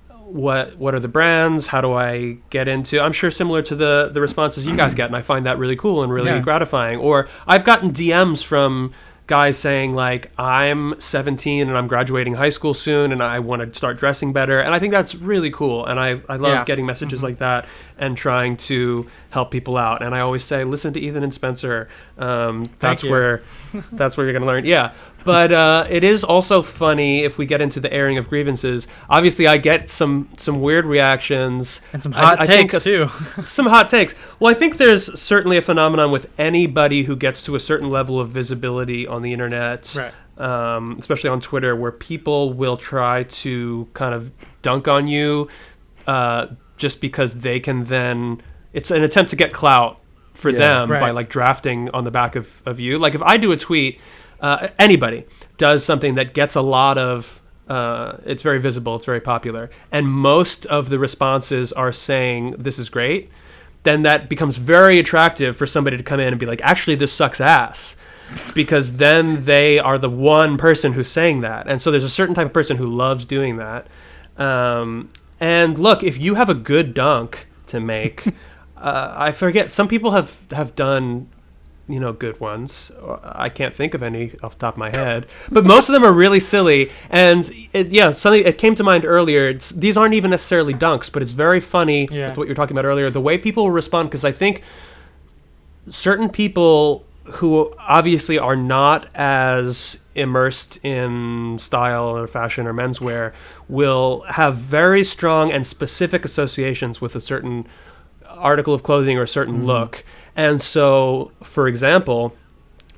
Speaker 3: what are the brands? How do I get into? I'm sure similar to the responses you guys get, and I find that really cool and really gratifying. Or I've gotten DMs from guys saying like, I'm 17 and I'm graduating high school soon and I want to start dressing better. And I think that's really cool. And I love getting messages like that and trying to help people out. And I always say, listen to Ethan and Spencer. That's where you're going to learn. Yeah. But it is also funny if we get into the airing of grievances. Obviously, I get some weird reactions.
Speaker 1: And some hot takes, too.
Speaker 3: Some hot takes. Well, I think there's certainly a phenomenon with anybody who gets to a certain level of visibility on the internet, right. Especially on Twitter, where people will try to kind of dunk on you just because they can then... It's an attempt to get clout for them by like drafting on the back of you. Like if I do a tweet... anybody does something that gets a lot of it's very visible, it's very popular, and most of the responses are saying this is great, then that becomes very attractive for somebody to come in and be like, actually this sucks ass, because then they are the one person who's saying that. And so there's a certain type of person who loves doing that. And look, if you have a good dunk to make, I forget, some people have done good ones. I can't think of any off the top of my head, but most of them are really silly. And something it came to mind earlier. These aren't even necessarily dunks, but it's very funny with what you're talking about earlier. The way people respond, because I think certain people who obviously are not as immersed in style or fashion or menswear will have very strong and specific associations with a certain article of clothing or a certain look. And so, for example,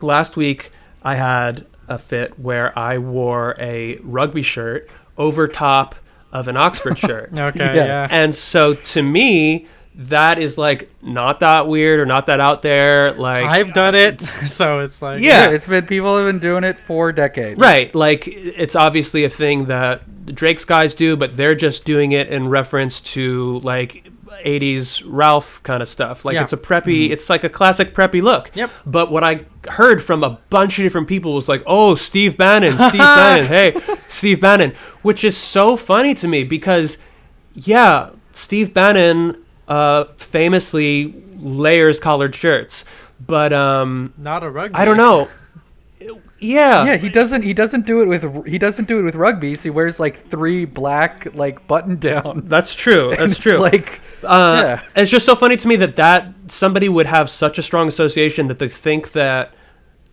Speaker 3: last week I had a fit where I wore a rugby shirt over top of an Oxford shirt.
Speaker 1: Okay, yeah.
Speaker 3: And so to me, that is like not that weird or not that out there. Like
Speaker 1: I've done it, so it's like
Speaker 2: people have been doing it for decades.
Speaker 3: Right, like it's obviously a thing that the Drake's guys do, but they're just doing it in reference to like 80s Ralph kind of stuff. Like it's a preppy, it's like a classic preppy look.
Speaker 1: Yep.
Speaker 3: But what I heard from a bunch of different people was like, oh, Steve Bannon, hey, Steve Bannon, which is so funny to me because, Steve Bannon famously layers collared shirts, but
Speaker 1: not a rugby.
Speaker 3: I don't know. Yeah,
Speaker 2: he doesn't do it with rugby. So he wears like 3 black like button downs.
Speaker 3: That's true. That's true.
Speaker 2: Like,
Speaker 3: it's just so funny to me that somebody would have such a strong association that they think that.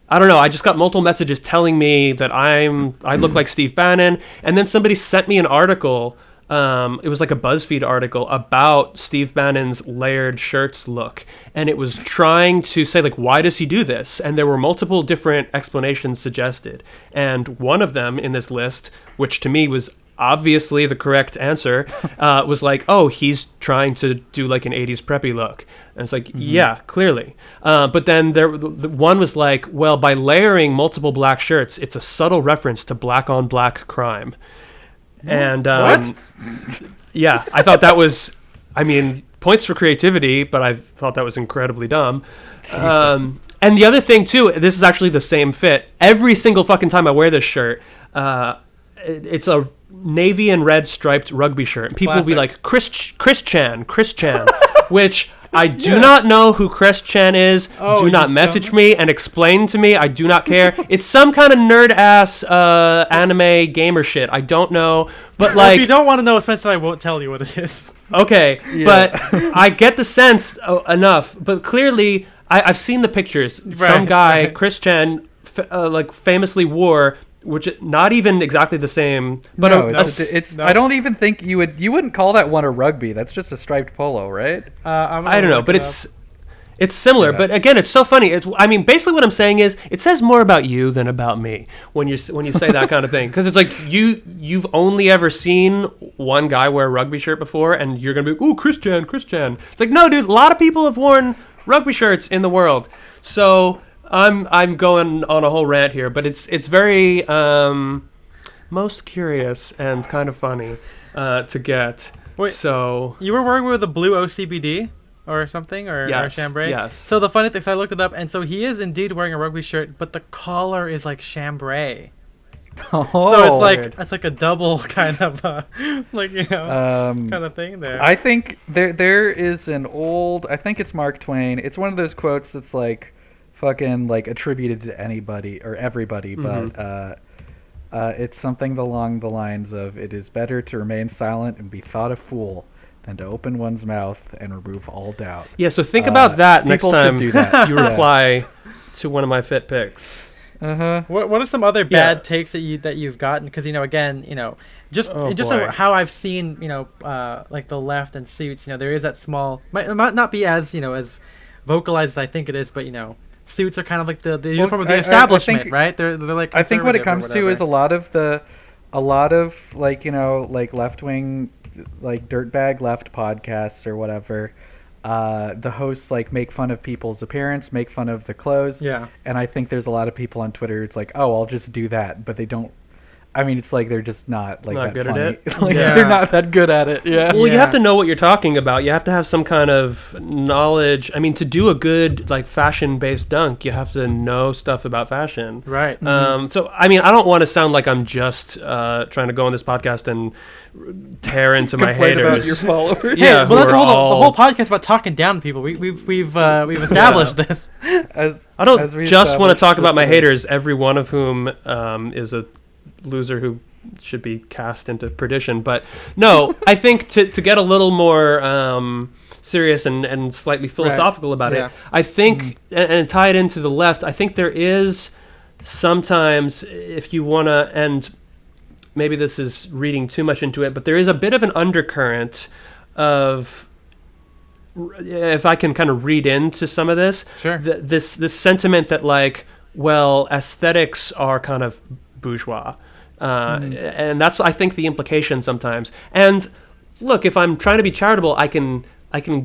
Speaker 3: I don't know. I just got multiple messages telling me that I look like Steve Bannon, and then somebody sent me an article It was like a BuzzFeed article about Steve Bannon's layered shirts look, and it was trying to say, like, why does he do this? And there were multiple different explanations suggested, and one of them in this list, which to me was obviously the correct answer, was like, oh, he's trying to do like an 80s preppy look. And it's like, yeah, clearly. But then the one was like, well, by layering multiple black shirts, it's a subtle reference to black on black crime. And
Speaker 1: What?
Speaker 3: yeah, I thought that was, I mean, points for creativity, but I thought that was incredibly dumb. And the other thing too, this is actually the same fit. Every single fucking time I wear this shirt, it's a navy and red striped rugby shirt. And people will be like, Chris Chan, which I do not know who Chris Chan is. Do not message me and explain to me. I do not care. It's some kind of nerd ass anime gamer shit. I don't know. But like,
Speaker 1: if you don't want to know, Spencer, I won't tell you what it is.
Speaker 3: Okay, but I get the sense enough. But clearly, I've seen the pictures. Some guy, Chris Chan, like famously wore, which not even exactly the same, but
Speaker 2: it's. No. I don't even think you wouldn't call that one a rugby. That's just a striped polo, right?
Speaker 3: I don't know, but it's similar. Yeah. But again, it's so funny. I mean, basically what I'm saying is, it says more about you than about me when you say that kind of thing, because it's like you've only ever seen one guy wear a rugby shirt before, and you're gonna be, ooh, Chris Chan. It's like, no, dude, a lot of people have worn rugby shirts in the world, so. I'm going on a whole rant here, but it's very most curious and kind of funny to get.
Speaker 1: Wait,
Speaker 3: so
Speaker 1: you were wearing with a blue OCBD or something, or chambray?
Speaker 3: Yes.
Speaker 1: So the funny thing, so I looked it up, and so he is indeed wearing a rugby shirt, but the collar is like chambray.
Speaker 2: Oh,
Speaker 1: so it's like a double kind of like, you know, kind of thing there.
Speaker 2: I think there is an old, I think it's Mark Twain. It's one of those quotes that's like fucking like attributed to anybody or everybody, but it's something along the lines of, it is better to remain silent and be thought a fool than to open one's mouth and remove all doubt.
Speaker 3: Yeah, so think about that next time
Speaker 2: do that.
Speaker 3: you reply to one of my fit picks.
Speaker 1: What are some other bad takes that you've gotten? Because, you know, again, you know, just how I've seen, you know, like the left and Suits, you know, there is that small, might not be as, you know, as vocalized as I think it is, but, you know, Suits are kind of like the uniform of the establishment, I think, right? They're like,
Speaker 2: I think what it comes to is a lot of like, you know, like left wing, like dirtbag left podcasts or whatever. The hosts like make fun of people's appearance, make fun of the clothes.
Speaker 1: Yeah.
Speaker 2: And I think there's a lot of people on Twitter. It's like, oh, I'll just do that, but they don't. I mean, it's like they're just not like
Speaker 3: not
Speaker 2: that
Speaker 3: good
Speaker 2: funny.
Speaker 3: at it.
Speaker 2: Like, they're not that good at it. Yeah.
Speaker 3: Well, you have to know what you're talking about. You have to have some kind of knowledge. I mean, to do a good like fashion-based dunk, you have to know stuff about fashion.
Speaker 1: Right.
Speaker 3: So, I mean, I don't want to sound like I'm just trying to go on this podcast and tear into my haters.
Speaker 2: About your followers.
Speaker 1: Yeah. Well, that's the whole podcast about talking down to people. We've established this.
Speaker 3: I don't just want to talk about my haters, every one of whom is a loser who should be cast into perdition. But no, I think to get a little more serious and slightly philosophical about it, I think, and tie it into the left, I think there is sometimes, if you want to, and maybe this is reading too much into it, but there is a bit of an undercurrent of, if I can kind of read into some of this, this sentiment that like, well, aesthetics are kind of bourgeois. And that's, I think, the implication sometimes. And look, if I'm trying to be charitable, I can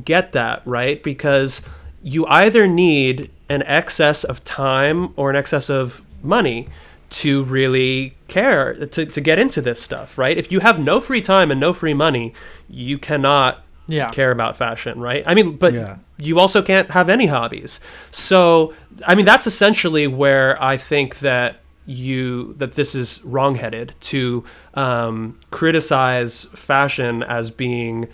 Speaker 3: get that, right? Because you either need an excess of time or an excess of money to really care, to get into this stuff, right? If you have no free time and no free money, you cannot care about fashion, right? I mean, but you also can't have any hobbies. So, I mean, that's essentially where I think that this is wrongheaded, to criticize fashion as being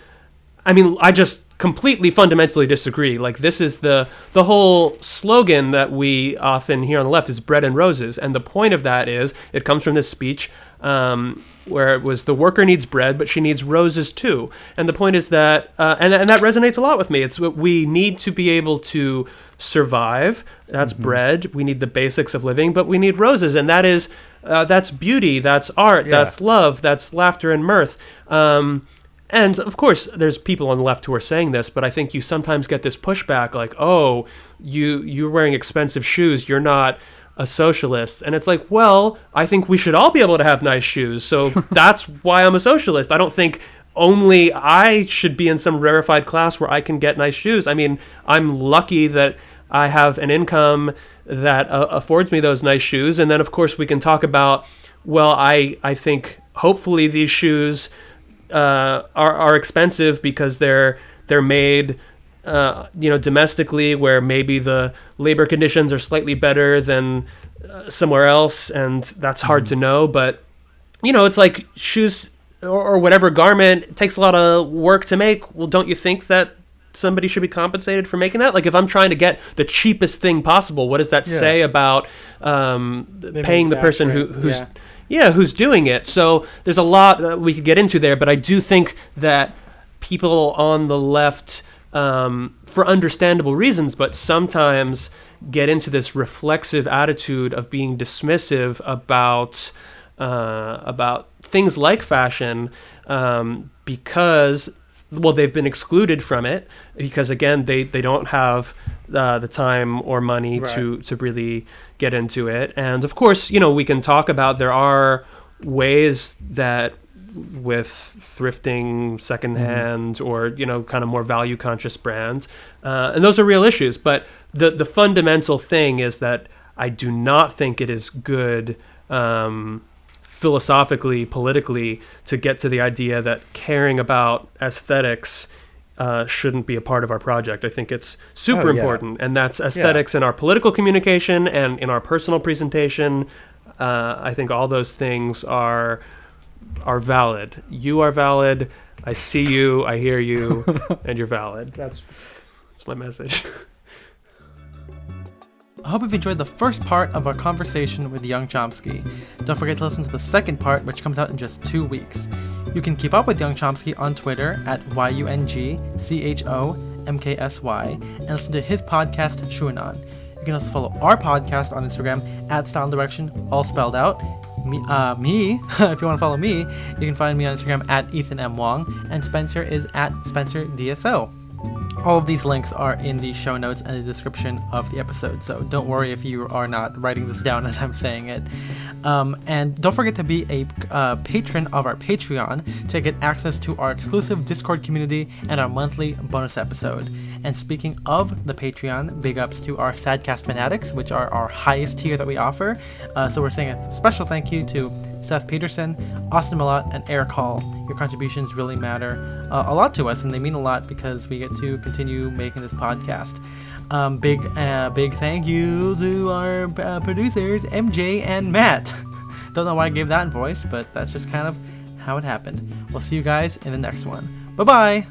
Speaker 3: I mean, I just completely fundamentally disagree. Like, this is the whole slogan that we often hear on the left is bread and roses. And the point of that is, it comes from this speech where it was the worker needs bread, but she needs roses too. And the point is that, and that resonates a lot with me. It's what we need to be able to survive. That's bread. We need the basics of living, but we need roses. And that is, that's beauty, that's art, that's love, that's laughter and mirth. And of course, there's people on the left who are saying this, but I think you sometimes get this pushback like, oh, you're wearing expensive shoes, you're not a socialist. And it's like, well, I think we should all be able to have nice shoes. So that's why I'm a socialist. I don't think only I should be in some rarefied class where I can get nice shoes. I mean, I'm lucky that I have an income that affords me those nice shoes. And then, of course, we can talk about, well, I think hopefully these shoes are expensive because they're made domestically, where maybe the labor conditions are slightly better than somewhere else, and that's hard to know. But it's like shoes or whatever garment, it takes a lot of work to make. Well, don't you think that somebody should be compensated for making that? Like, if I'm trying to get the cheapest thing possible, what does that say about paying the person who's doing it? So there's a lot that we could get into there, but I do think that people on the left, for understandable reasons, but sometimes get into this reflexive attitude of being dismissive about things like fashion, because, well, they've been excluded from it because, again, they don't have the time or money to really get into it. And of course, we can talk about, there are ways that with thrifting, secondhand, or kind of more value conscious brands, and those are real issues. But the fundamental thing is that I do not think it is good philosophically, politically, to get to the idea that caring about aesthetics shouldn't be a part of our project. I think it's super important, and that's aesthetics in our political communication and in our personal presentation. I think all those things are valid. You are valid. I see you, I hear you, and you're valid. That's my message.
Speaker 1: I hope you've enjoyed the first part of our conversation with Young Chomsky. Don't forget to listen to the second part, which comes out in just 2 weeks. You can keep up with Young Chomsky on Twitter at YUNGCHOMKSY and listen to his podcast, TrueAnon. You can also follow our podcast on Instagram at Style and Direction, all spelled out. Me, if you want to follow me, you can find me on Instagram at Ethan M. Wong, and Spencer is at SpencerDSO. All of these links are in the show notes and the description of the episode, so don't worry if you are not writing this down as I'm saying it. And don't forget to be a patron of our Patreon to get access to our exclusive Discord community and our monthly bonus episode. And speaking of the Patreon, big ups to our Sadcast Fanatics, which are our highest tier that we offer. So we're saying a special thank you to Seth Peterson, Austin Malott, and Eric Hall. Your contributions really matter a lot to us, and they mean a lot because we get to continue making this podcast. Big thank you to our producers, MJ and Matt. Don't know why I gave that voice, but that's just kind of how it happened. We'll see you guys in the next one. Bye-bye!